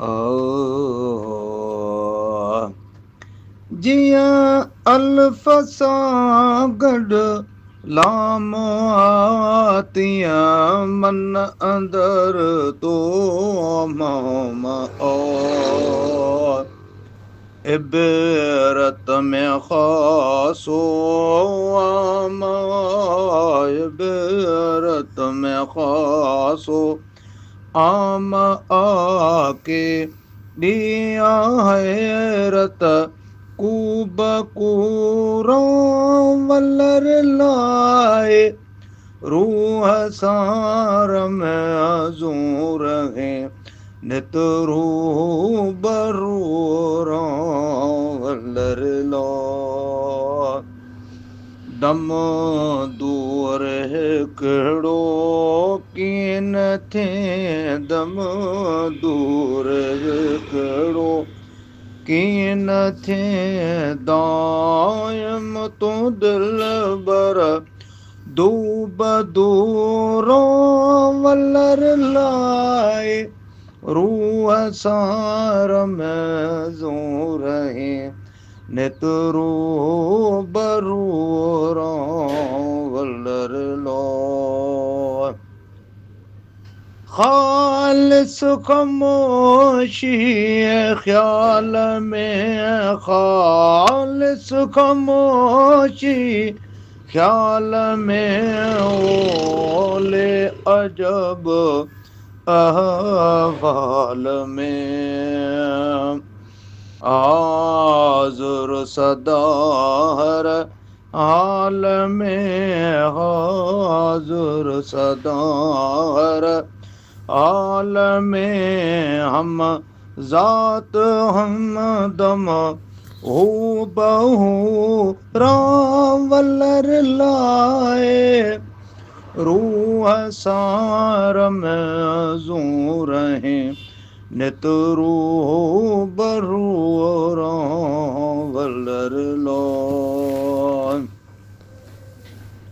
ओ जियां अल्फ सां गॾु लाम आतियां मन अंदर तो मोम ओ इबरत में ख़ासो आम इबरत में ख़ासो आम आके दिया हैरत कूब कूरों वलर लाए रूह सार में अजूर है नित रूह बरूरों वलर ला दम दूर हिकिड़ो कीन थे दम दूर हिकिड़ो कीन थे दायम तो दिल बर दूब दूरों वलर लाए रूह सार में ज़ूर है नित रूह बरूरों वलर लो खालिस खामोशी ख्याल में खालिस खामोशी ख्याल में ओले अजब अहवाल में हाज़ुर सदा हर हाल में हाज़ुर सदा हर हाल में हम ज़ात हम दम हो बहू रावलर लाए रूह सार में ज़ूर हैं नित रूह बरूरों वलर लो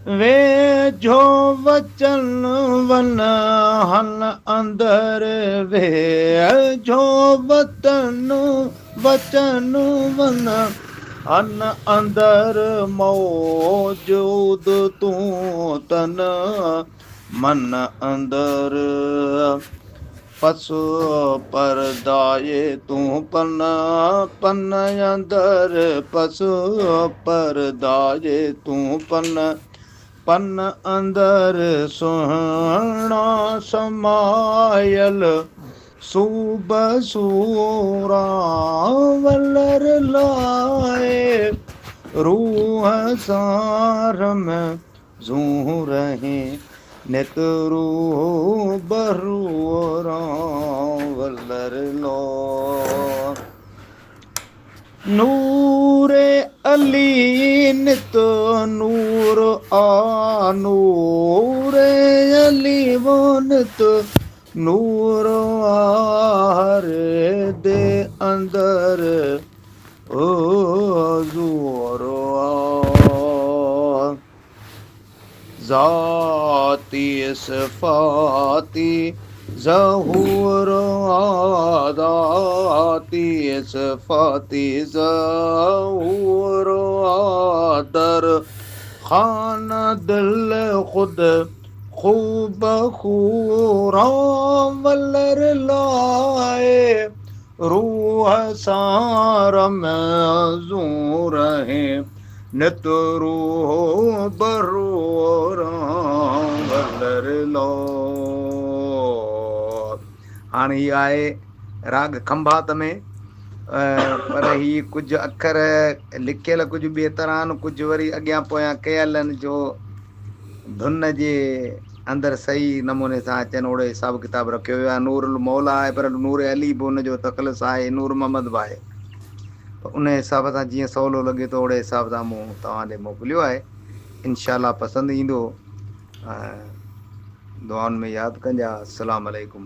वे जो वचन वन हन अंदर वे जो वतन वचन वन हन अंदर मौजूद तू तन मन अंदर पस परदाए तू पन पन अंदर पस परदाए तू पन पन अंदर सुहणा समायल सूब सूरा वलर लाए रूह सार में ज़ूर हैं नित रूह बरूरों वलर लो नूरे अली नित नूर आ नूरे अली वो नित नूर हरे दे अंदर ओ ज़ूर ज़ाती सिफ़ाती ज़हूर आदाती सिफ़ाती ज़हूर आदर खाना दिल खुद खूब खूरा वलर लाए रूह सार में ज़ूर हैं नित रूह बरूरों वलर लो हाणे हीअ आहे राग खंभात में पर ही कुझु अखर लिखियल कुझु ॿिए तरह आहिनि कुझु वरी अॻियां पोयां कयल आहिनि जो धुन जे अंदरि सही नमूने सां अचनि ओड़े हिसाब किताब रखियो वियो आहे नूर मौला आहे पर नूर अली बि हुनजो तख़लिस आहे नूर मोहम्मद बि आहे उन हिसाब सां जीअं सवलो लॻे थो ओड़े हिसाब सां मूं तव्हां ॾे मोकिलियो आहे इनशा पसंदि ईंदो दुआउनि में यादि कजां अस्सलाम वालेकुम।